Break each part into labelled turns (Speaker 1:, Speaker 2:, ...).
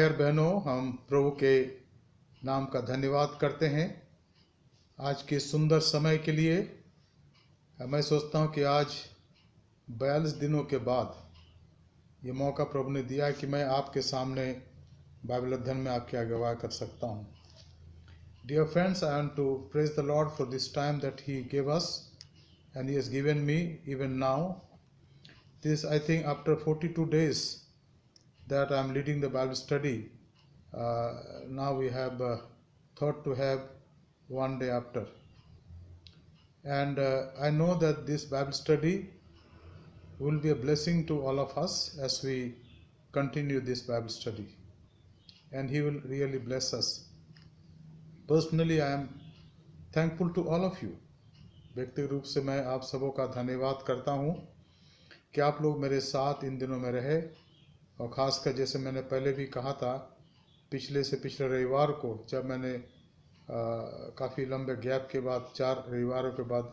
Speaker 1: भाई और बहनों, हम प्रभु के नाम का धन्यवाद करते हैं आज के सुंदर समय के लिए। मैं सोचता हूं कि आज 42 दिनों के बाद ये मौका प्रभु ने दिया कि मैं आपके सामने बाइबल अध्ययन में आपकी अगुवाई कर सकता हूं। Dear friends, I want to praise the Lord for this time that He gave us and He has given me even now. This, I think, after 42 days that I am leading the Bible study. Now we have thought to have one day after. And I know that this Bible study will be a blessing to all of us as we continue this Bible study. And He will really bless us. Personally, I am thankful to all of you. व्यक्तिगत रूप से मैं आप सबों का धन्यवाद करता हूँ कि आप लोग मेरे साथ इन दिनों में रहे। और ख़ासकर जैसे मैंने पहले भी कहा था, पिछले रविवार को जब मैंने काफ़ी लंबे गैप के बाद 4 रविवारों के बाद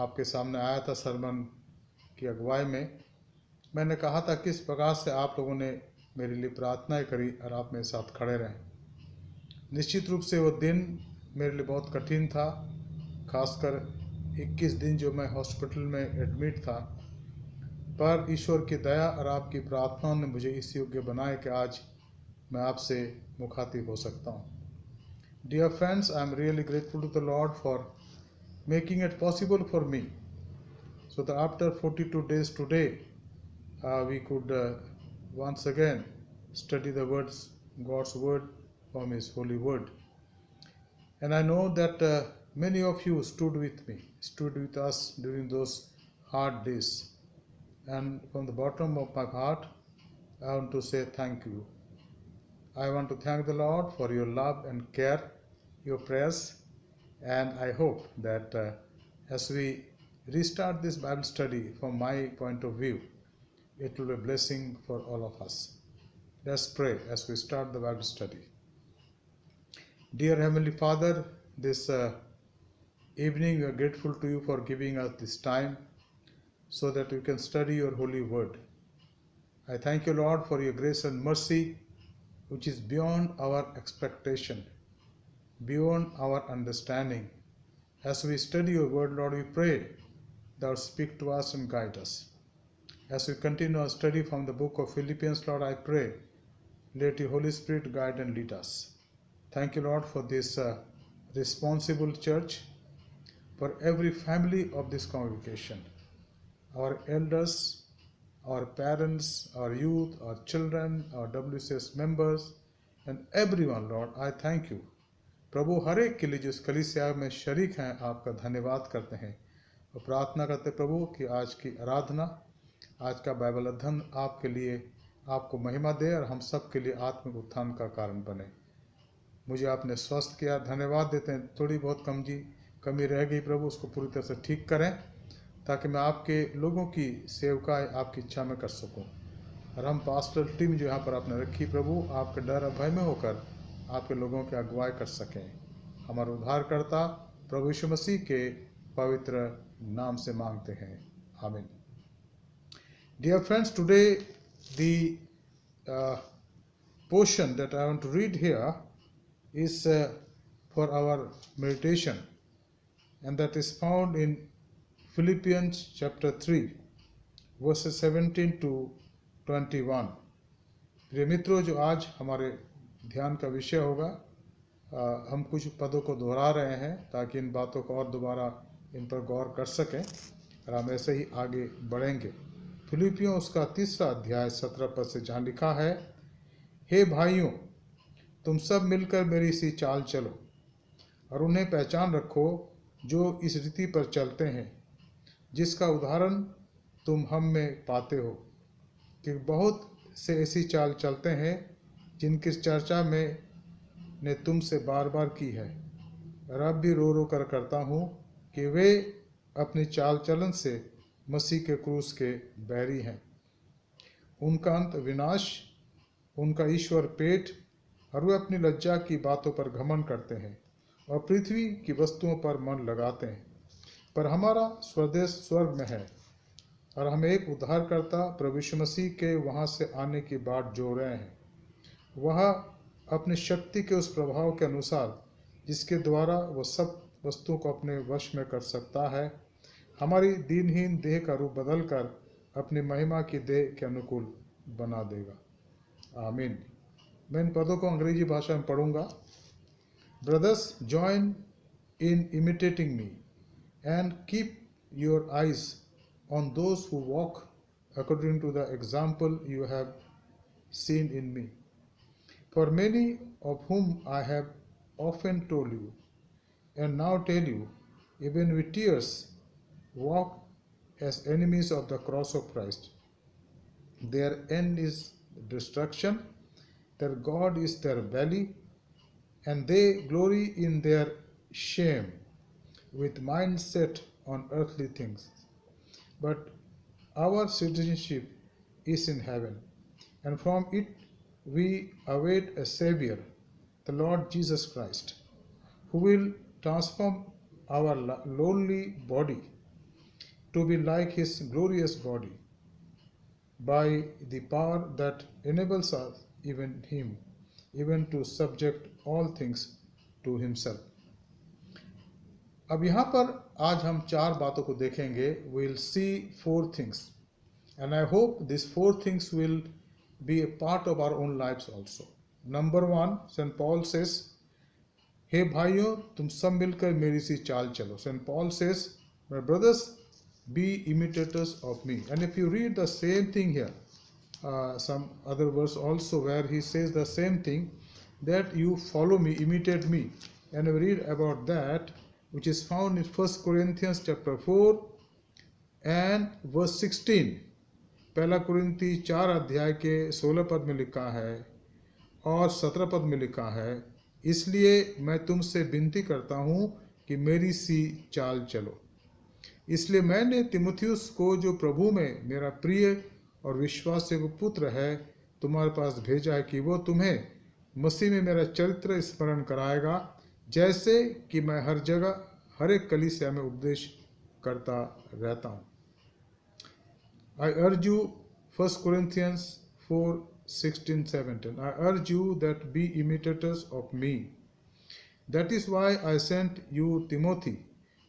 Speaker 1: आपके सामने आया था सरमन की अगुवाई में, मैंने कहा था किस प्रकार से आप लोगों ने मेरे लिए प्रार्थनाएं करी और आप मेरे साथ खड़े रहें। निश्चित रूप से वो दिन मेरे लिए बहुत कठिन था, खासकर 21 दिन जो मैं हॉस्पिटल में एडमिट था, पर ईश्वर की दया और आपकी प्रार्थना ने मुझे इस योग्य बनाया कि आज मैं आपसे मुखातिब हो सकता हूँ। Dear friends, I am really grateful to the Lord for making it possible for me so that after 42 days today we could once again study the words, God's word from His holy word. And I know that many of you stood with us during those hard days. And from the bottom of my heart, I want to say thank you. I want to thank the Lord for your love and care, your prayers, and I hope that as we restart this Bible study from my point of view, it will be a blessing for all of us. Let's pray as we start the Bible study. Dear Heavenly Father, this evening we are grateful to you for giving us this time so that we can study your holy word. I thank you, Lord, for your grace and mercy, which is beyond our expectation, beyond our understanding. As we study your word, Lord, we pray that you speak to us and guide us. As we continue our study from the book of Philippians, Lord, I pray, let your Holy Spirit guide and lead us. Thank you, Lord, for this responsible church, for every family of this congregation, our elders, our parents, our youth, our children, our WCS members, and everyone, Lord, I thank you. प्रभु, हर एक के लिए जो इस कलीसिया में शरीक हैं, आपका धन्यवाद करते हैं और प्रार्थना करते प्रभु कि आज की आराधना, आज का बाइबल अध्ययन आपके लिए आपको महिमा दे और हम सब के लिए आत्मिक उत्थान का कारण बने। मुझे आपने स्वस्थ किया, धन्यवाद देते हैं। थोड़ी बहुत कमी रह गई प्रभु, उसको पूरी तरह से ठीक करें ताकि मैं आपके लोगों की सेवकाई आपकी इच्छा में कर सकूं। और हम पास्टर टीम जो यहाँ पर आपने रखी प्रभु, आपके डर और भय में होकर आपके लोगों की अगुवाई कर सकें। हमारे उद्धारकर्ता प्रभु यीशु मसीह के पवित्र नाम से मांगते हैं, आमीन। Dear friends, today the portion that I want to read here is for our meditation, and that is found in Philippians chapter 3, verses 17 to 21. प्रिय मित्रों, जो आज हमारे ध्यान का विषय होगा, हम कुछ पदों को दोहरा रहे हैं ताकि इन बातों को और दोबारा इन पर गौर कर सकें और हम ऐसे ही आगे बढ़ेंगे। फिलिपियों उसका 3 अध्याय 17 पद से जहाँ लिखा है, हे भाइयों, तुम सब मिलकर मेरी सी चाल चलो और उन्हें पहचान रखो जो इस रीति पर चलते हैं जिसका उदाहरण तुम हम में पाते हो, कि बहुत से ऐसी चाल चलते हैं जिनकी चर्चा ने तुमसे बार बार की है, और अब भी रो रो कर करता हूँ कि वे अपनी चाल चलन से मसीह के क्रूस के बैरी हैं। उनका अंत विनाश, उनका ईश्वर पेट, और वे अपनी लज्जा की बातों पर घमंड करते हैं और पृथ्वी की वस्तुओं पर मन लगाते हैं। पर हमारा स्वदेश स्वर्ग में है और हम एक उद्धारकर्ता प्रभु यीशु मसीह के वहाँ से आने की बाट जो रहे हैं। वह अपनी शक्ति के उस प्रभाव के अनुसार जिसके द्वारा वह सब वस्तुओं को अपने वश में कर सकता है, हमारी दीनहीन देह का रूप बदलकर अपनी महिमा की देह के अनुकूल बना देगा। आमीन। मैं इन पदों को अंग्रेजी भाषा में पढ़ूंगा। Brothers, join in imitating me and keep your eyes on those who walk according to the example you have seen in me. For many of whom I have often told you, and now tell you, even with tears, walk as enemies of the cross of Christ. Their end is destruction, their God is their belly, and they glory in their shame, with mind set on earthly things. But our citizenship is in heaven, and from it we await a Savior, the Lord Jesus Christ, who will transform our lowly body to be like His glorious body by the power that enables us, even to subject all things to Himself. अब यहाँ पर आज हम 4 बातों को देखेंगे. We will see 4 things, and I hope these 4 things will be a part of our own lives also. Number 1, St. Paul says, हे भाइयों, तुम सब मिलकर मेरी सी चाल चलो. St. Paul says, my brothers, be imitators of me. And if you read the same thing here, some other verse also where he says the same thing, that you follow me, imitate me. And we read about that, which is found in 1 Corinthians chapter 4 and verse 16. पहला कुरिन्ती 4 अध्याय के 16 पद में लिखा है और 17 पद में लिखा है, इसलिए मैं तुमसे विनती करता हूँ कि मेरी सी चाल चलो. इसलिए मैंने तिमुथियुस को, जो प्रभु में मेरा प्रिय और विश्वास्य पुत्र है, तुम्हारे पास भेजा है कि वो तुम्हें मसीह में मेरा चरित्र स्मरण कराएगा, जैसे कि मैं हर जगह हर एक कलीसिया में उपदेश करता रहता हूँ. I urge you, 1 Corinthians 4:16-17, I urge you that be imitators of me. That is why I sent you Timothy,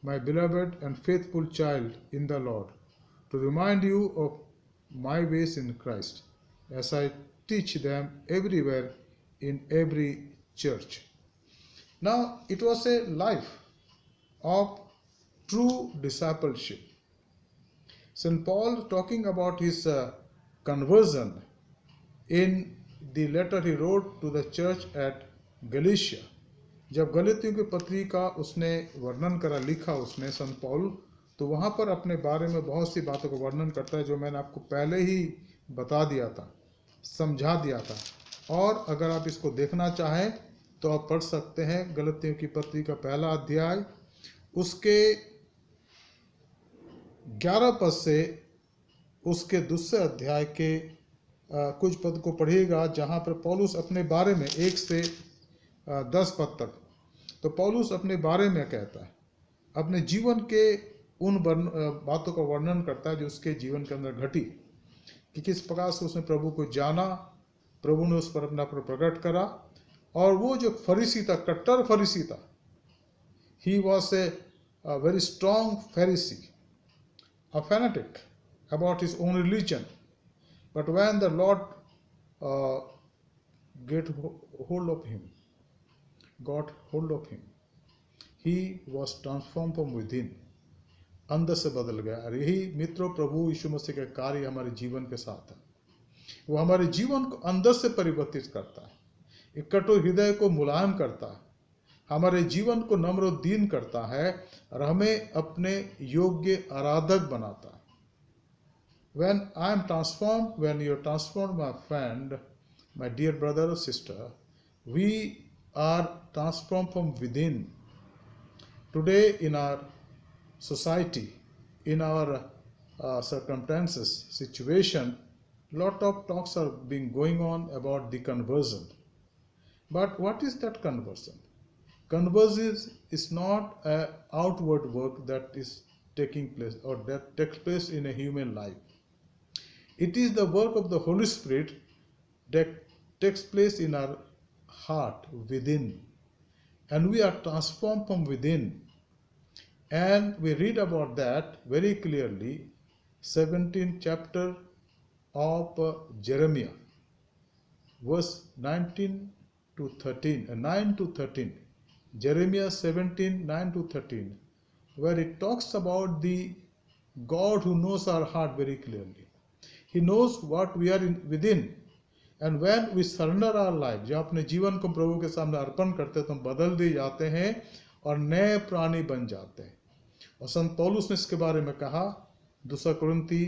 Speaker 1: my beloved and faithful child in the Lord, to remind you of my ways in Christ, as I teach them everywhere in every church. Now, it was a life of true discipleship. St. Paul, talking about his conversion in the letter he wrote to the church at Galatia, जब गलतियों की पत्री का उसने वर्णन करा, लिखा उसने संत पौल, तो वहाँ पर अपने बारे में बहुत सी बातों को वर्णन करता है जो मैंने आपको पहले ही बता दिया था, समझा दिया था. और अगर आप इसको देखना चाहें तो आप पढ़ सकते हैं गलतियों की पत्री का पहला अध्याय, उसके 11 पद से उसके दूसरे अध्याय के कुछ पद को पढ़िएगा, जहाँ पर पौलुस अपने बारे में 1 से 10 पद तक, तो पौलुस अपने बारे में कहता है, अपने जीवन के उन बातों का वर्णन करता है जो उसके जीवन के अंदर घटी, कि किस प्रकार से उसने प्रभु को जाना, प्रभु ने उस पर अपना प्रकट करा. और वो जो फरीसी था, कट्टर फरीसी था, he was a very strong फरीसी, a fanatic about his own religion. But when the Lord got hold of him, he was transformed from within. अंदर से बदल गया. और यही मित्रों प्रभु यीशु मसीह के कार्य हमारे जीवन के साथ है. वो हमारे जीवन को अंदर से परिवर्तित करता है, एक कठोर हृदय को मुलायम करता है, हमारे जीवन को नम्र और दीन करता है और हमें अपने योग्य आराधक बनाता है. When I am transformed, when you are transformed, my friend, my dear brother or sister, we are transformed from within. Today in our society, in our circumstances, situation, lot of talks are being going on about the conversion. But what is that conversion? Conversion is not an outward work that is taking place or that takes place in a human life. It is the work of the Holy Spirit that takes place in our heart within, and we are transformed from within. And we read about that very clearly, 17th chapter of Jeremiah, verse 19 to 13, 9 to 13. Jeremiah 17, 9 to 13, where it talks about the God who knows our heart very clearly. He knows what we are within. And when we surrender our life, जब अपने जीवन को प्रभु के सामने अर्पण करते हैं तो हम बदल दिए जाते हैं और नए प्राणी बन जाते हैं. और संत पौलुस ने इसके बारे में कहा, दूसरा कुरिन्ती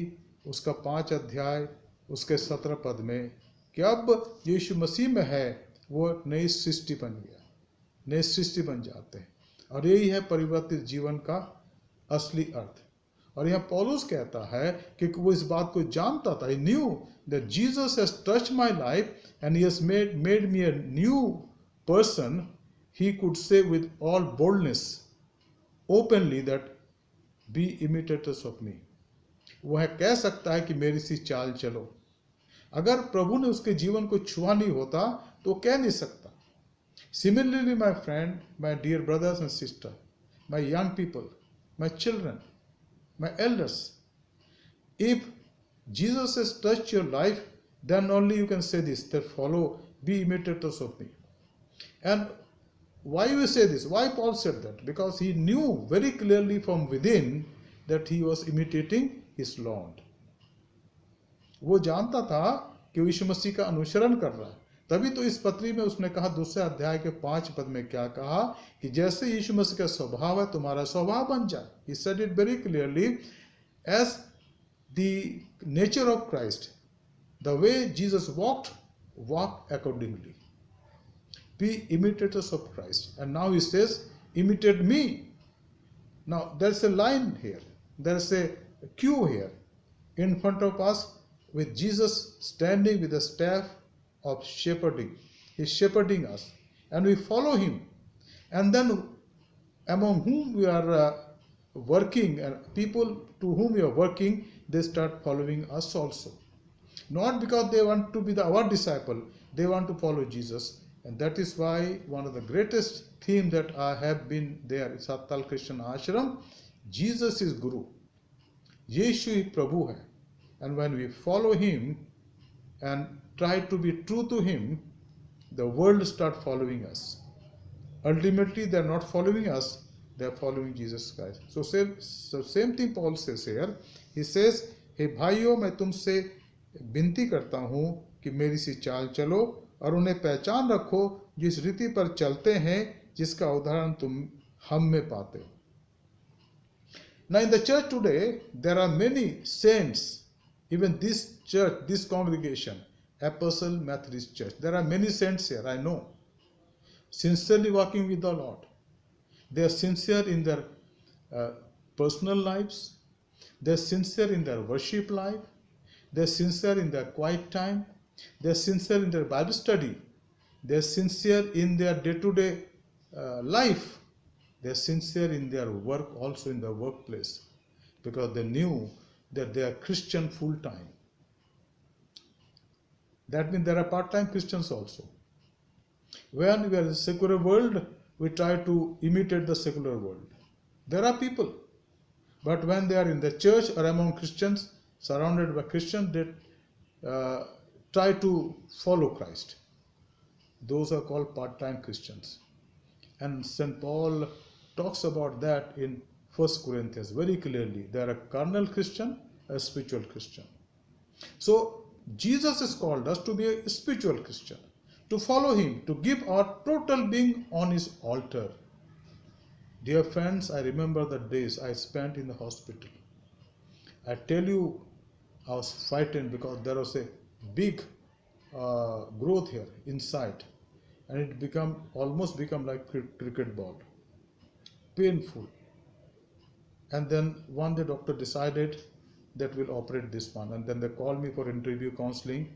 Speaker 1: उसका 5 अध्याय उसके 17 पद में, कि अब यीशु मसीह में है वो नई सृष्टि बन गया, नई सृष्टि बन जाते हैं. और यही है परिवर्तित जीवन का असली अर्थ. और यहाँ पौलुस कहता है कि वो इस बात को जानता था. He knew that Jesus has touched my life and he has made me a new person. He could say with all boldness, openly, that be imitators of me. वह कह सकता है कि मेरी सी चाल चलो. अगर प्रभु ने उसके जीवन को छुआ नहीं होता तो कह नहीं सकता. Similarly, my friend, my dear brothers and sisters, my young people, my children, my elders, if Jesus has touched your life, then only you can say this, that follow, be imitators of me. And why you say this? Why Paul said that? Because he knew very clearly from within that he was imitating his Lord. वो जानता था कि यीशु मसीह का अनुसरण कर रहा है. तभी तो इस पत्री में उसने कहा, दूसरे अध्याय के 5 पद में क्या कहा, कि जैसे यीशु मसीह का स्वभाव है तुम्हारा स्वभाव बन जाए. He said it very clearly, as the nature of Christ, the way Jesus walked, walk accordingly. Be imitators of Christ. And now he says, imitate me. Now there's a line here, there's a queue here in front of us, with Jesus standing with a staff of shepherding. He's shepherding us and we follow him. And then among whom we are working, and people to whom we are working, they start following us also. Not because they want to be our disciple, they want to follow Jesus. And that is why one of the greatest themes that I have been there in Sattal Christian Ashram, Jesus is Guru. Yeshu ही प्रभु है. And when we follow him and try to be true to him, the world start following us. Ultimately, they are not following us, they are following Jesus Christ. So same thing Paul says here. He says, हे भाइयों, मैं तुमसे विनती करता हूँ कि मेरी सी चाल चलो और उन्हें पहचान रखो जिस रीति पर चलते हैं, जिसका उदाहरण तुम हम में पाते हो. Now in the church today, there are many saints. Even this church, this congregation, Apostle Methodist Church, there are many saints here, I know, sincerely walking with the Lord. They are sincere in their personal lives. They are sincere in their worship life. They are sincere in their quiet time. They are sincere in their Bible study. They are sincere in their day-to-day life. They are sincere in their work, also in their workplace, because they knew that they are Christian full-time. That means there are part-time Christians also. When we are in the secular world, we try to imitate the secular world. There are people, but when they are in the church or among Christians, surrounded by Christians, they try to follow Christ. Those are called part-time Christians. And St. Paul talks about that in 1 Corinthians very clearly. There are carnal Christian, a spiritual Christian. So Jesus has called us to be a spiritual Christian, to follow him, to give our total being on his altar. Dear friends, I remember the days I spent in the hospital. I tell you, I was frightened because there was a big growth here inside, and it almost become like cricket ball. Painful. And then one day doctor decided that we'll operate this one, and then they called me for interview counseling.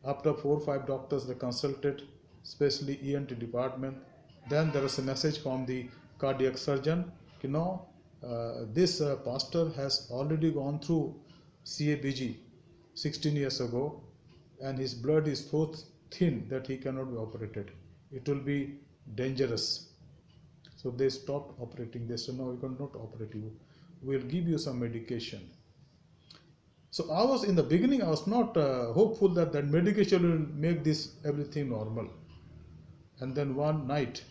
Speaker 1: After 4 or 5 doctors they consulted, especially ENT department. Then there was a message from the cardiac surgeon, this pastor has already gone through CABG 16 years ago, and his blood is so thin that he cannot be operated. It will be dangerous. So they stopped operating. They said, no, we cannot operate you. We'll give you some medication. So I was, in the beginning, I was not hopeful that that medication will make this everything normal. And then one night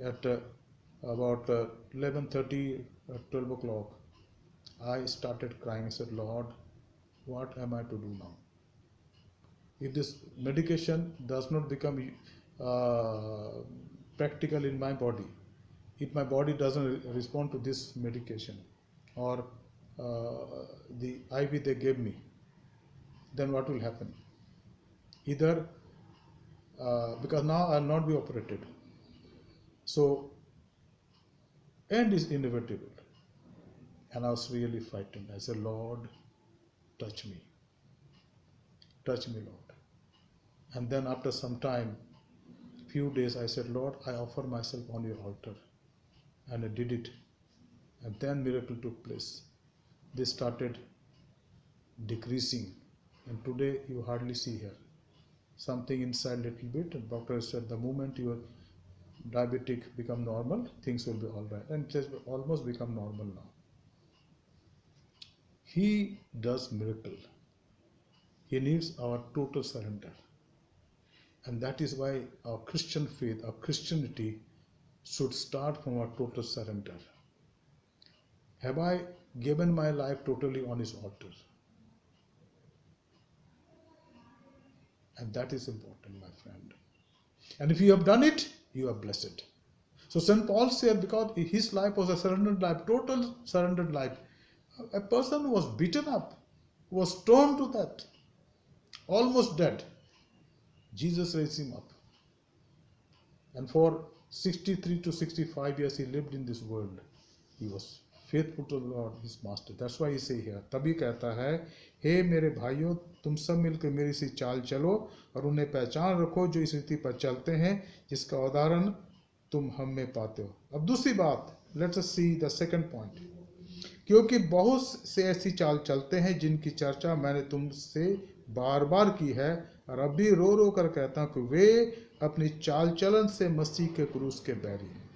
Speaker 1: at about 11:30 or 12 o'clock, I started crying. I said, Lord, what am I to do now? If this medication does not become practical in my body, if my body doesn't respond to this medication or the IV they gave me, then what will happen? Either because now I will not be operated, so end is inevitable. And I was really frightened. I said, Lord, touch me, Lord. And then after some time, few days, I said, Lord, I offer myself on your altar. And I did it. And then miracle took place. They started decreasing. And today you hardly see here. Something inside little bit. And doctor said the moment your diabetic become normal, things will be all right. And it has almost become normal now. He does miracle. He needs our total surrender. And that is why our Christian faith, our Christianity should start from our total surrender. Have I given my life totally on his altar? And that is important, my friend. And if you have done it, you are blessed. So St. Paul said, because his life was a surrendered life, total surrendered life. A person who was beaten up, was stoned to death, almost dead. Jesus raised him up. And for 63 to 65 years he lived in this world. He was faithful to the Lord, his master. That's why he say here, तभी कहता है, हे मेरे भाइयों, तुम सब मिलकर मेरी सी चाल चलो और उन्हें पहचान रखो जो इस रीति पर चलते हैं, जिसका उदाहरण तुम हम में पाते हो. अब दूसरी बात, let's us see the second point. क्योंकि बहुत से ऐसी चाल चलते हैं जिनकी चर्चा मैंने तुमसे बार बार की है और अभी रो रो कर कहता हूं कि वे अपनी चाल चलन से मसीह के क्रूस के बैरी हैं.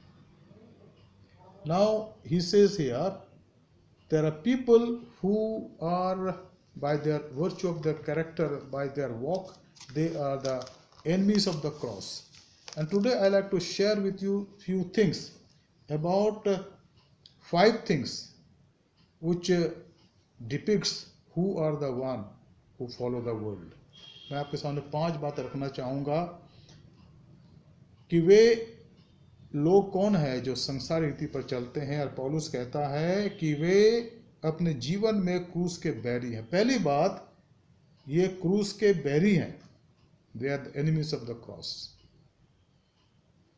Speaker 1: Now he says here, there are people who are, by their virtue of their character, by their walk, they are the enemies of the cross. And today I like to share with you few things about 5 things which depicts who are the one who follow the world. मैं आपके सामने 5 बातें रखना चाहूँगा कि वे लोग कौन है जो संसार रीति पर चलते हैं. और पौलुस कहता है कि वे अपने जीवन में क्रूस के बैरी हैं. पहली बात, ये क्रूस के बैरी हैं. They are the enemies of the cross.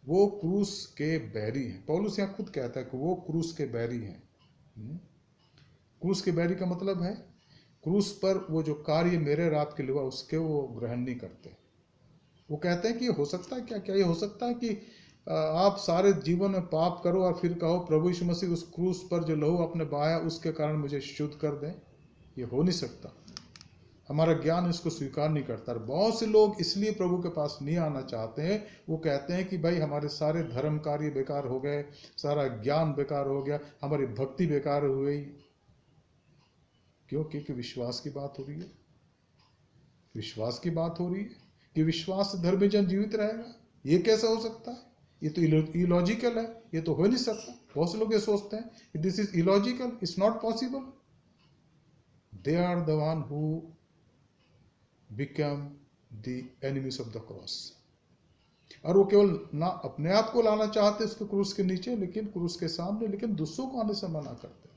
Speaker 1: वो क्रूस के बैरी हैं. पौलुस यहाँ खुद कहता है कि वो क्रूस के बैरी हैं. क्रूस के बैरी का मतलब है क्रूस पर वो जो कार्य मेरे और आपके लिए हुआ उसके वो ग्रहण नहीं करते. वो कहते हैं कि हो सकता है क्या ये हो सकता है कि आप सारे जीवन में पाप करो और फिर कहो प्रभु यीशु मसीह उस क्रूस पर जो लहू आपने बहाया उसके कारण मुझे शुद्ध कर दें. ये हो नहीं सकता. हमारा ज्ञान इसको स्वीकार नहीं करता. बहुत से लोग इसलिए प्रभु के पास नहीं आना चाहते हैं. वो कहते हैं कि भाई हमारे सारे धर्म कार्य बेकार हो गए, सारा ज्ञान बेकार हो गया, हमारी भक्ति बेकार हो गई. क्यों? क्योंकि विश्वास की बात हो रही है. विश्वास की बात हो रही है कि विश्वास से धर्मी जन जीवित रहेगा. ये कैसा हो सकता है? ये तो इलॉजिकल है. ये तो हो नहीं सकता. बहुत से लोग ये सोचते हैं this is illogical, it's not possible. They are the one who become the enemies of the cross. और वो केवल ना अपने आप को लाना चाहते उसके क्रूस के नीचे, लेकिन क्रूस के सामने, लेकिन दूसरों को आने से मना करते.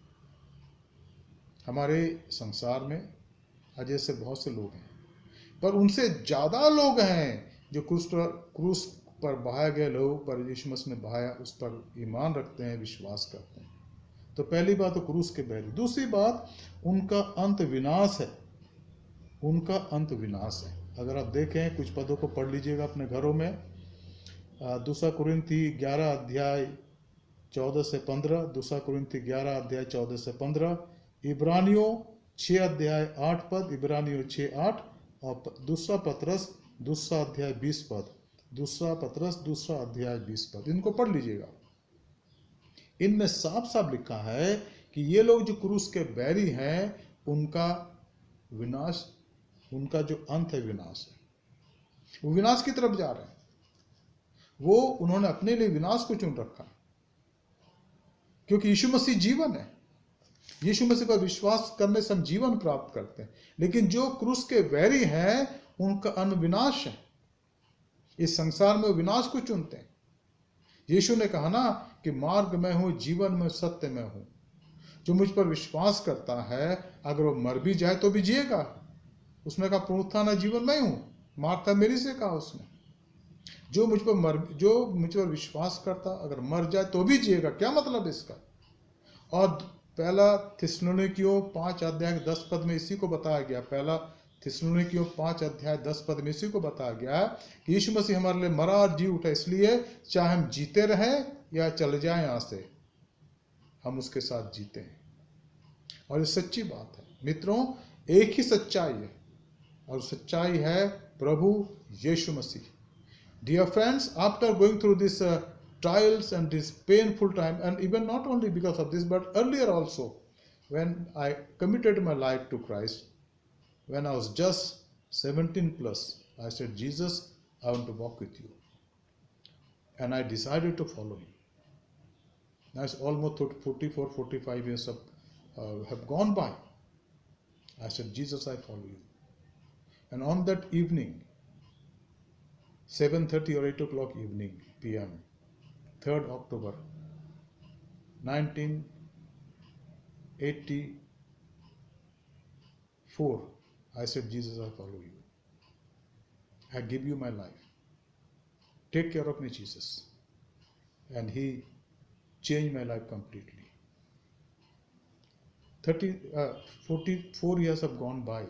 Speaker 1: हमारे संसार में आज ऐसे बहुत से लोग हैं, पर उनसे ज्यादा लोग हैं जो क्रूस पर बहाया गया लहू पर यीशु मसीह ने बहाया उस पर ईमान रखते हैं, विश्वास करते हैं. तो पहली बात तो क्रूस के बैरी. दूसरी बात, उनका अंत विनाश है. उनका अंत विनाश है. अगर आप देखें कुछ पदों को पढ़ लीजिएगा अपने घरों में. 2 कुरिन्थी 11 अध्याय 14 से 15, 2 कुरिन्थी 11 अध्याय 14 से 15, इब्रानियों 6 अध्याय 8 पद, इब्रानियों 6:8 और 2 पतरस दूसरा अध्याय 20 पद, दूसरा पतरस दूसरा अध्याय 20 पद, इनको पढ़ लीजिएगा। इनमें साफ साफ लिखा है कि ये लोग जो क्रूस के बैरी हैं, उनका विनाश, उनका जो अंत है विनाश है। वो विनाश की तरफ जा रहे हैं। वो उन्होंने अपने लिए विनाश को चुन रखा, क्योंकि यीशु मसीह जीवन है। यीशु मसीह पर विश्वास करने से हम जीवन प्राप्त करते हैं। लेकिन जो क्रूस के बैरी हैं, उनका अंत विनाश है। इस संसार में वो विनाश को चुनते हैं। यीशु ने कहा ना कि मार्ग मैं हूं, जीवन में, सत्य में हूं। जो मुझ पर विश्वास करता है, अगर वो मर भी जाए तो भी जिएगा। उसने कहा पुनरुत्थान जीवन मैं हूं, मार्था मेरी से कहा उसने। जो मुझ पर विश्वास करता अगर मर जाए तो भी जिएगा। क्या मतलब इसका? और पहला थिस्सलुनीकियों 5 अध्याय 10 पद में इसी को बताया गया। पहला थिस्सलुनीकियों 5 अध्याय 10 पद में इसी को बताया गया कि यीशु मसीह हमारे लिए मरा और जी उठा, इसलिए चाहे हम जीते रहें या चले जाएं यहां से, हम उसके साथ जीते हैं। और ये सच्ची बात है मित्रों। एक ही सच्चाई है, और सच्चाई है प्रभु यीशु मसीह। Dear friends, after going through this trials and this painful time, and even not only because of this, but earlier also, when I committed my life to Christ, when I was just 17 plus, I said, Jesus, I want to walk with you. And I decided to follow him. Now it's almost 44, 45 years have gone by. I said, Jesus, I follow you. And on that evening, 7:30 or 8 o'clock evening PM, 3rd October 1984, I said, Jesus, I follow you. I give you my life. Take care of me, Jesus. And he changed my life completely. 44 years have gone by.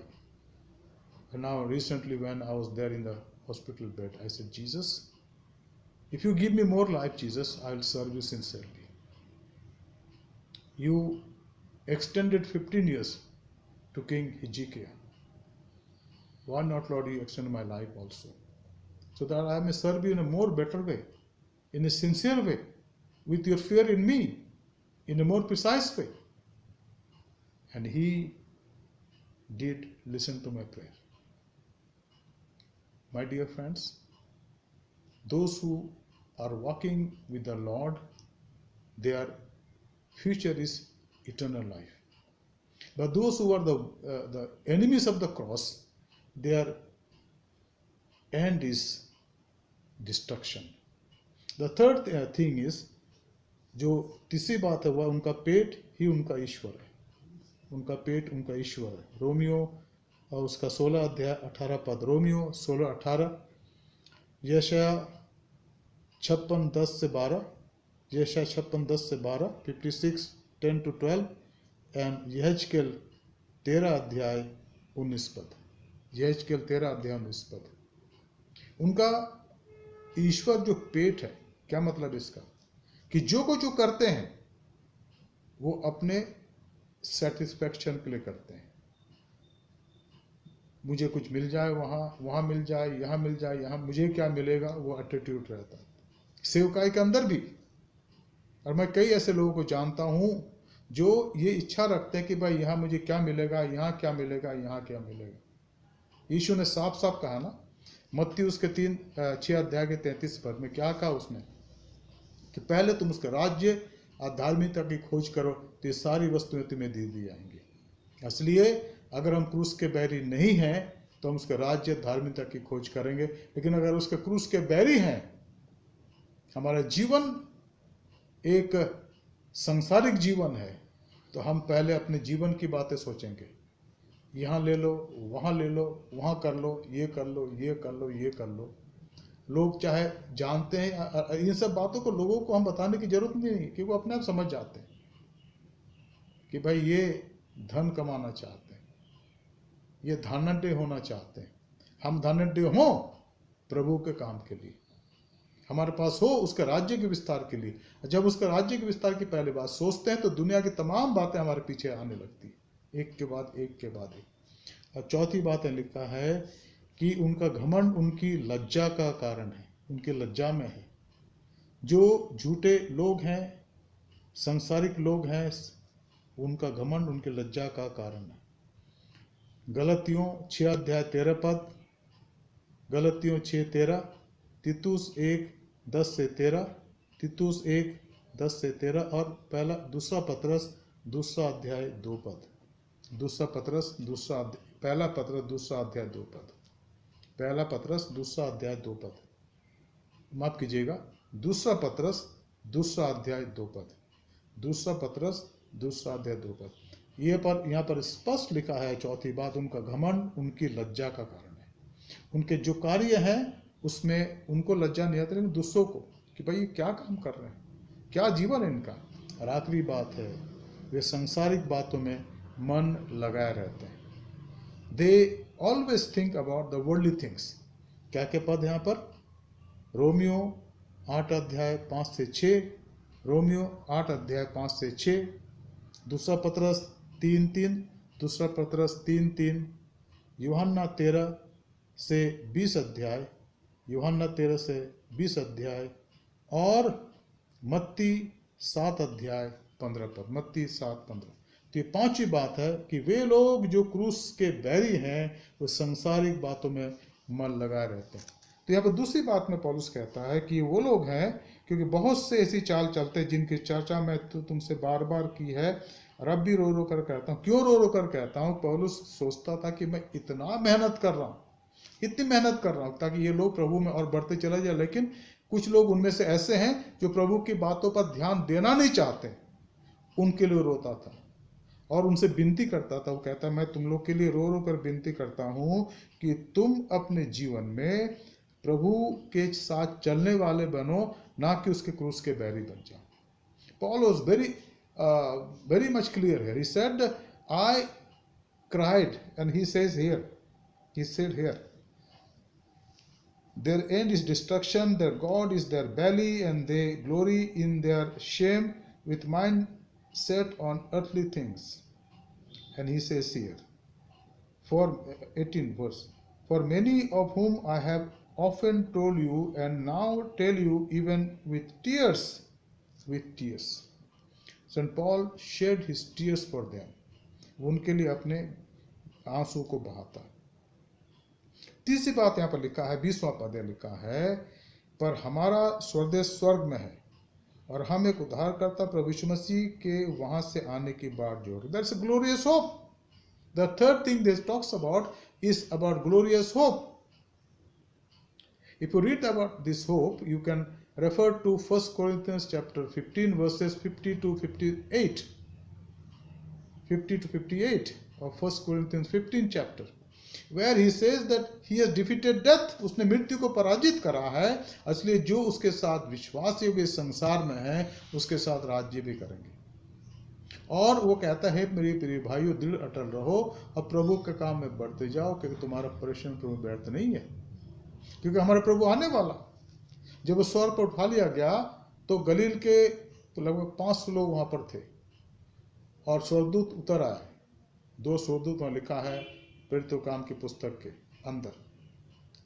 Speaker 1: And now recently when I was there in the hospital bed, I said, Jesus, if you give me more life, Jesus, I will serve you sincerely. You extended 15 years to King Hezekiah. Why not, Lord, you extend my life also, so that I may serve you in a more better way, in a sincere way, with your fear in me, in a more precise way. And he did listen to my prayer. My dear friends, those who are walking with the Lord, their future is eternal life. But those who are the enemies of the cross, their end is destruction. The third thing is, जो तीसरी बात है, वह उनका पेट ही उनका ईश्वर है। उनका पेट उनका ईश्वर है। रोमियो और उसका 16 अध्याय 18 पद, रोमियो 16:18, यशाया 56:10 से 12, यशाया 56:10 से 12, 56:10-12, एंड यहेजकेल 13 अध्याय 19 पद, यहेजकेल 13 अध्याय 19 पद। उनका ईश्वर जो पेट है, क्या मतलब इसका? कि जो करते हैं वो अपने सेटिस्फैक्शन के लिए करते हैं। मुझे कुछ मिल जाए, वहाँ मिल जाए, यहाँ मिल जाए, यहाँ मुझे क्या मिलेगा, वो एटीट्यूड रहता है सेवकाई के अंदर भी। और मैं कई ऐसे लोगों को जानता हूँ जो ये इच्छा रखते हैं कि भाई यहाँ मुझे क्या मिलेगा, यहाँ क्या मिलेगा, यहाँ क्या मिलेगा। यीशु ने साफ साफ कहा ना, मत्ती उसके 6 अध्याय के 33 पद में क्या कहा उसने, कि पहले तुम उसके राज्य और धार्मिकता की खोज करो तो ये सारी वस्तुएं तुम्हें दे दी जाएंगी। इसलिए अगर हम क्रूस के बैरी नहीं हैं तो हम उसके राज्य धार्मिकता की खोज करेंगे। लेकिन अगर उसके क्रूस के बैरी हैं, हमारा जीवन एक सांसारिक जीवन है, तो हम पहले अपने जीवन की बातें सोचेंगे। यहाँ ले लो, वहाँ ले लो, वहाँ कर लो, ये कर लो, ये कर लो, ये कर लो। लोग चाहे जानते हैं, इन सब बातों को लोगों को हम बताने की जरूरत नहीं है, क्योंकि वो अपने आप समझ जाते हैं कि भाई ये धन कमाना चाहते हैं, ये धनाढ्य होना चाहते हैं। हम धनाढ्य हों प्रभु के काम के लिए, हमारे पास हो उसके राज्य के विस्तार के लिए। जब उसके राज्य के विस्तार की पहले बात सोचते हैं तो दुनिया की तमाम बातें हमारे पीछे आने लगती, एक के बाद एक के बाद एक। और चौथी बात है, लिखा है कि उनका घमंड उनकी लज्जा का कारण है, उनकी लज्जा में है। जो झूठे लोग हैं, सांसारिक लोग हैं, उनका घमंड उनकी लज्जा का कारण है। गलतियों 6 अध्याय 13 पद, गलतियों 6:13, तीतुस 1:10 से 13, तीतुस 1:10 से 13 और दूसरा पतरस 2 अध्याय 2 पद, दूसरा पतरस पहला पतरस 2 अध्याय 2 पद, पहला पतरस 2 अध्याय 2 पद, माफ कीजिएगा, दूसरा पतरस 2 अध्याय 2 पद, दूसरा पतरस 2 अध्याय 2 पद। यहाँ पर स्पष्ट लिखा है, चौथी बात, उनका घमंड उनकी लज्जा का कारण है। उनके जो कार्य हैं उसमें उनको लज्जा नहीं आती, लेकिन दूसरों को कि भाई क्या काम कर रहे हैं, क्या जीवन है इनका। और आखिरी बात है, वे सांसारिक बातों में मन लगाए रहते हैं। They always think about the worldly things. क्या क्या पद यहाँ पर? रोमियो 8 अध्याय 5 से 6, रोमियो 8 अध्याय 5 से 6, दूसरा पतरस 3:3, दूसरा पतरस 3:3, यूहन्ना 13 से 20 अध्याय, यूहन्ना 13 से 20 अध्याय और मत्ती 7 अध्याय 15 पद, मत्ती 7:15। तो ये पांचवी बात है कि वे लोग जो क्रूस के बैरी हैं वो सांसारिक बातों में मन लगाए रहते हैं। तो यहाँ पर दूसरी बात में पौलुस कहता है कि वो लोग हैं, क्योंकि बहुत से ऐसी चाल चलते हैं जिनकी चर्चा मैं तो तुमसे बार बार की है और अब भी रो रो कर कहता हूँ। क्यों रो रो कर कहता हूँ? पौलुस सोचता था कि मैं इतना मेहनत कर रहा हूँ, इतनी मेहनत कर रहा हूँ ताकि ये लोग प्रभु में और बढ़ते चले जाए, लेकिन कुछ लोग उनमें से ऐसे हैं जो प्रभु की बातों पर ध्यान देना नहीं चाहते। उनके लिए रोता था और उनसे विनती करता था। वो कहता, मैं तुम लोग के लिए रो रो कर विनती करता हूँ कि तुम अपने जीवन में प्रभु के साथ चलने वाले बनो, ना कि उसके क्रूस के बैरी बन जाओ। Paul was very much clear here. He said, I cried, and he said here, their end is destruction, their God is their belly, and they glory in their shame with mind set on earthly things. And he says here, for 18 verse, for many of whom I have often told you, and now tell you even with tears. St. Paul shed his tears for them. उनके लिए अपने आंसू को बहाता। तीसरी बात यहाँ पर लिखा है, 20वां पद लिखा है, पर हमारा स्वदेश स्वर्ग में है और हम एक उद्धारकर्ता प्रभु यीशु मसीह के वहां से आने की बाट जोड़। That's a glorious hope. The third thing this talks about is about glorious hope. If you read about this hope, you can refer to 1 Corinthians chapter 15 verses 50 to 58. 50 to 58 of 1 Corinthians 15 chapter, where he says that he has defeated death. उसने मृत्यु को पराजित करा है, इसलिए जो उसके साथ विश्वास योग्य संसार में है उसके साथ राज्य भी करेंगे। और वो कहता है, मेरे प्रिय भाइयों, दृढ़ अटल रहो और प्रभु के काम में बढ़ते जाओ, क्योंकि तुम्हारा परिश्रम प्रभु व्यर्थ नहीं है, क्योंकि हमारा प्रभु आने वाला। जब वो स्वर्ग पर उठा लिया गया तो गलील के तो लगभग 500 लोग वहां पर थे और स्वर्गदूत उतर आए। 2 स्वर्गदूत वहां लिखा है प्रेरितों काम की पुस्तक के अंदर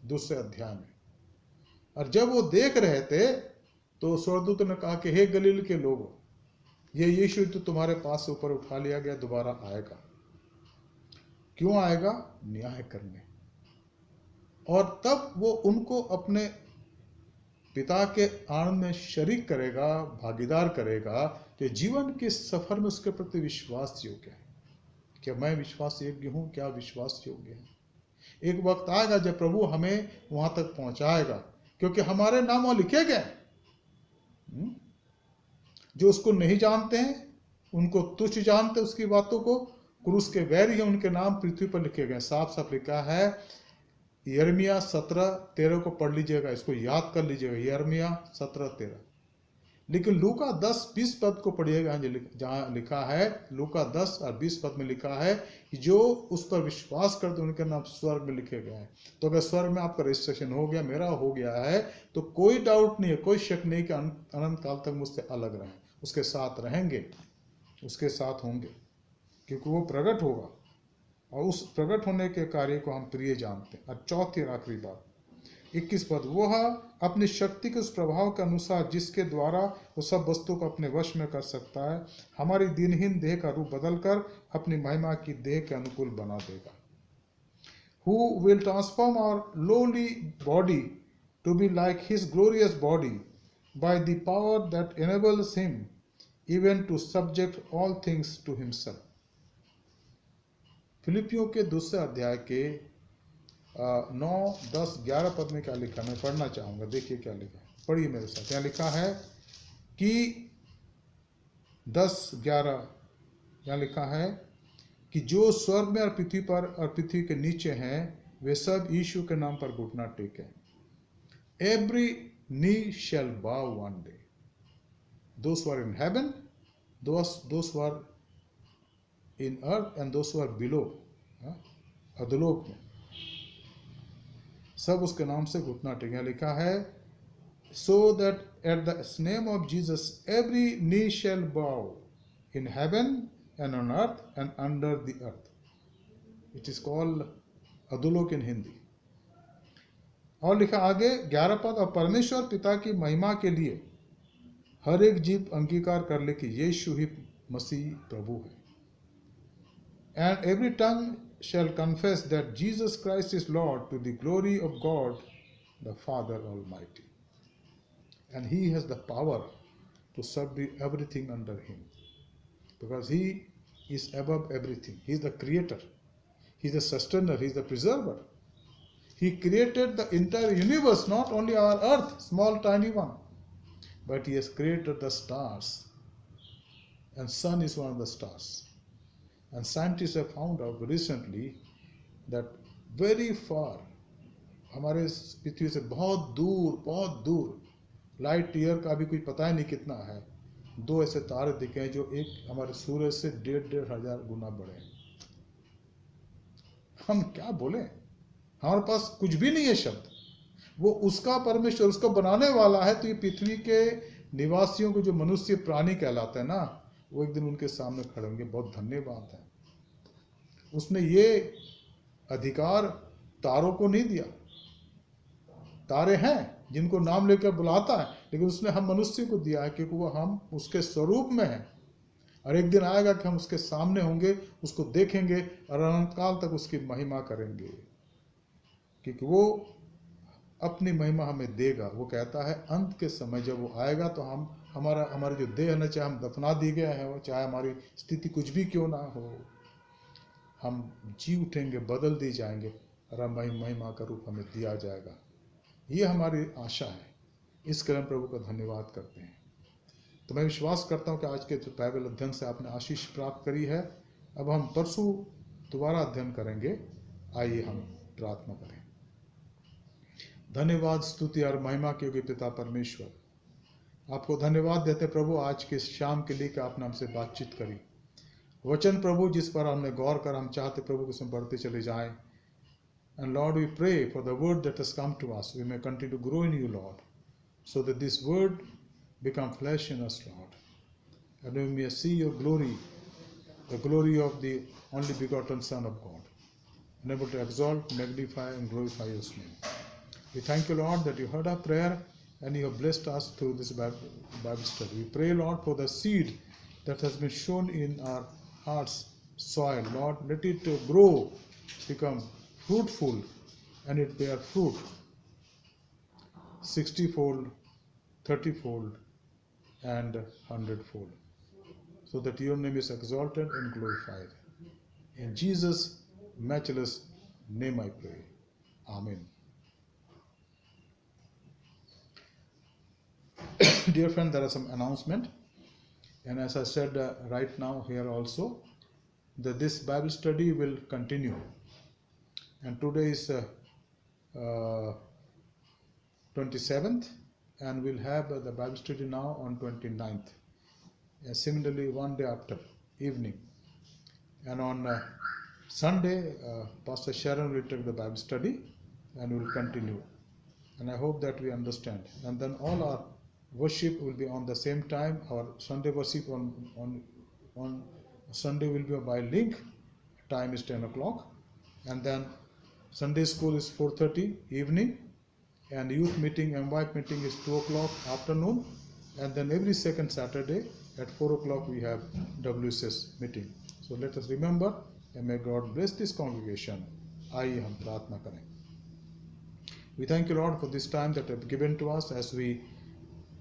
Speaker 1: 2 अध्याय में। और जब वो देख रहे थे तो स्वर्गदूत ने कहा कि हे गलील के लोगों, ये यीशु तो तुम्हारे पास से ऊपर उठा लिया गया दोबारा आएगा। क्यों आएगा? न्याय करने। और तब वो उनको अपने पिता के आनंद में शरीक करेगा, भागीदार करेगा, कि जीवन के सफर में उसके प्रति विश्वास योग्य है। क्या मैं विश्वास योग्य हूं? क्या विश्वास योग्य है? एक वक्त आएगा जब प्रभु हमें वहां तक पहुंचाएगा, क्योंकि हमारे नाम वहां लिखे गए। जो उसको नहीं जानते हैं, उनको तुच्छ जानते उसकी बातों को, क्रूस के वैरी हैं, उनके नाम पृथ्वी पर लिखे गए। साफ साफ लिखा है, यिर्मयाह 17:13 को पढ़ लीजिएगा, इसको याद कर लीजिएगा, यिर्मयाह 17:13। लेकिन लूका 10:20 पद को पढ़िएगा, जहाँ लिखा है, लूका 10 और 20 पद में लिखा है कि जो उस पर विश्वास करते उनके नाम स्वर्ग में लिखे गए हैं। तो अगर स्वर्ग में आपका रजिस्ट्रेशन हो गया, मेरा हो गया है, तो कोई डाउट नहीं है, कोई शक नहीं कि अनंत काल तक मुझसे अलग रहें, उसके साथ रहेंगे, उसके साथ होंगे, क्योंकि वो प्रकट होगा और उस प्रकट होने के कार्य को हम प्रिय जानते हैं। और चौथी और आखिरी बात 21 पद, वह अपनी शक्ति के उस प्रभाव के अनुसार जिसके द्वारा वो सब वस्तु को अपने वश में कर सकता है, हमारी दिनहीन देह का रूप बदलकर अपनी महिमा की देह के अनुकूल बना देगा। Who will transform our lowly body to be like his glorious body by the power that enables him even to subject all things to himself। फिलिपियों के दूसरे अध्याय के 9, 10, 11 पद में क्या लिखा, मैं पढ़ना चाहूंगा। देखिए क्या लिखा है, पढ़िए मेरे साथ। यहाँ लिखा है कि 10, 11 यहाँ लिखा है कि जो स्वर्ग में और पृथ्वी पर और पृथ्वी के नीचे हैं वे सब यीशु के नाम पर घुटना टेकें। Every knee shell bow one day, those who are in heaven, those who are in earth and those who are below, अधोलोक में, सब उसके नाम से घुटना टेकें। यहाँ लिखा है so that at the name of Jesus every knee shall bow in heaven and on earth and under the earth। It is called अधोलोक in हिंदी। और लिखा आगे 11 पद, और परमेश्वर पिता की महिमा के लिए हर एक जीव अंगीकार कर ले कि यीशु ही मसीह प्रभु है। And every tongue shall confess that Jesus Christ is Lord to the glory of God the Father Almighty। And he has the power to subdue everything under him, because he is above everything. He is the creator, he is the sustainer, he is the preserver. He created the entire universe, not only our earth, small tiny one, but he has created the stars, and sun is one of the stars. And scientists have found out recently that very far, हमारे पृथ्वी से बहुत दूर light year का भी कोई पता ही नहीं कितना है, 2 ऐसे तारे दिखे हैं जो एक हमारे सूरज से 1,500 गुना बड़े हैं। हम क्या बोले, हमारे पास कुछ भी नहीं है शब्द। वो उसका परमेश्वर, उसको बनाने वाला है। तो ये पृथ्वी के निवासियों को, जो मनुष्य प्राणी कहलाते हैं ना, वो एक दिन उनके सामने खड़े होंगे। बहुत धन्यवाद है, उसने ये अधिकार तारों को नहीं दिया। तारे हैं जिनको नाम लेकर बुलाता है, लेकिन उसने हम मनुष्य को दिया है क्योंकि वो हम उसके स्वरूप में हैं। और एक दिन आएगा कि हम उसके सामने होंगे, उसको देखेंगे और अनंत काल तक उसकी महिमा करेंगे, क्योंकि वो अपनी महिमा हमें देगा। वो कहता है अंत के समय जब वो आएगा तो हम हमारी जो देह है, चाहे हम दफना दिए गए हैं, चाहे हमारी स्थिति कुछ भी क्यों ना हो, हम जी उठेंगे, बदल दिए जाएंगे और हम महिमा का रूप हमें दिया जाएगा। ये हमारी आशा है। इस कारण प्रभु का धन्यवाद करते हैं। तो मैं विश्वास करता हूँ कि आज के बाइबल अध्ययन से आपने आशीष प्राप्त करी है। अब हम परसों दोबारा अध्ययन करेंगे। आइए हम प्रार्थना करें। धन्यवाद, स्तुति और महिमा के योग्य पिता परमेश्वर, आपको धन्यवाद देते प्रभु आज के शाम के लिए कि आपने हमसे बातचीत करी। वचन प्रभु जिस पर हमने गौर कर, हम चाहते प्रभु कि उसमें बढ़ते चले जाएं। And Lord, we pray for the word that has come to us. We may continue to grow in you, Lord, so that this word become flesh in us, Lord. And we may see your glory, the glory of the only begotten Son of God, and able to exalt, magnify, and glorify your name. We thank you, Lord, that you heard our prayer and you have blessed us through this Bible study. We pray, Lord, for the seed that has been sown in our hearts soil. Lord, let it grow, become fruitful, and it bear fruit 60-fold, 30-fold, and 100-fold, so that your name is exalted and glorified. In Jesus' matchless name I pray. Amen. Dear friend, there are some announcement, and as I said right now here also, that this Bible study will continue. And today is 27th, and we'll have the Bible study now on 29th. And similarly, one day after, evening. And on Sunday, Pastor Sharon will take the Bible study and will continue. And I hope that we understand. And then all our worship will be on the same time. Our Sunday worship on Sunday will be by link. time is 10 o'clock, and then Sunday school is 4:30 evening, and youth meeting and wife meeting is 2 o'clock afternoon, and then every second Saturday at 4 o'clock we have WSS meeting. So let us remember, and may God bless this congregation. आइए हम प्रार्थना करें. We thank you, Lord, for this time that you have given to us as we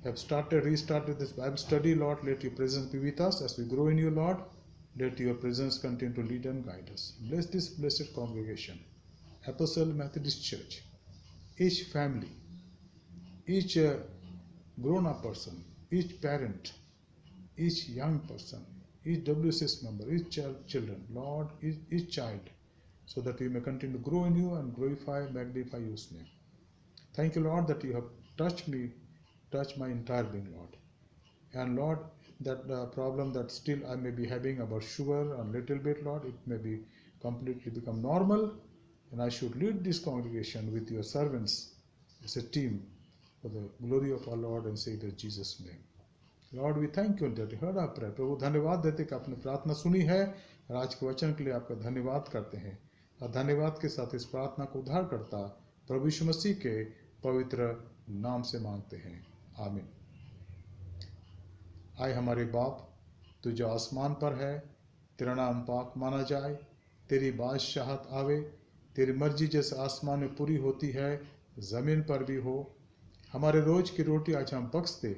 Speaker 1: have restarted this Bible study. Lord, let your presence be with us as we grow in you, Lord. Let your presence continue to lead and guide us. Bless this blessed congregation, Apostle Methodist Church, each family, each grown-up person, each parent, each young person, each WCS member, each children, Lord, each child, so that we may continue to grow in you and glorify, magnify your name. Thank you, Lord, that you have touched me, touched my entire being, Lord. And Lord, that problem that still I may be having about sugar a little bit, Lord, it may be completely become normal, and I should lead this congregation with your servants as a team for the glory of our Lord and Savior Jesus' name. Lord, we thank you that you heard our prayer. प्रभु धन्यवाद देते कि आपने प्रार्थना सुनी है, और आज के वचन के लिए आपका धन्यवाद करते हैं, और धन्यवाद के साथ इस प्रार्थना को उद्धार करता प्रभु यीशु मसीह के पवित्र नाम से मांगते हैं, आमीन. आए हमारे बाप, तू जो आसमान पर है, तेरा नाम पाक माना जाए, तेरी बादशाहत आवे, तेरी मर्जी जैसे आसमान में पूरी होती है ज़मीन पर भी हो. हमारे रोज की रोटी आज हम बख्श दे,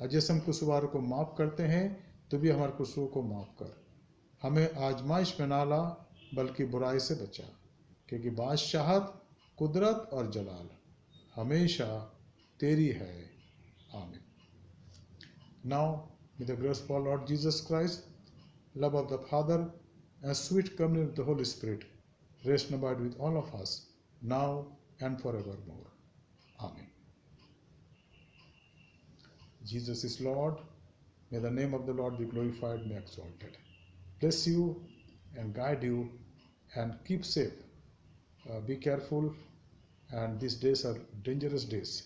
Speaker 1: और जैसे हम कसूरवारों को माफ़ करते हैं, तो भी हमारे कसूरों को माफ़ कर. हमें आजमाइश में ना ला, बल्कि बुराई से बचा, क्योंकि बादशाहत, कुदरत और जलाल हमेशा तेरी है, आमीन. Now, may the grace of our Lord Jesus Christ, love of the Father, and sweet communion of the Holy Spirit rest and abide with all of us, now and forevermore. Amen. Jesus is Lord. May the name of the Lord be glorified and exalted. Bless you and guide you and keep safe. Be careful, and these days are dangerous days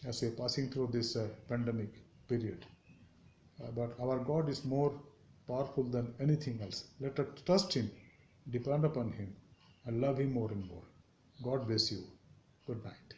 Speaker 1: as we are passing through this pandemic period. But our God is more powerful than anything else. Let us trust Him, depend upon Him, and love Him more and more. God bless you. Good night.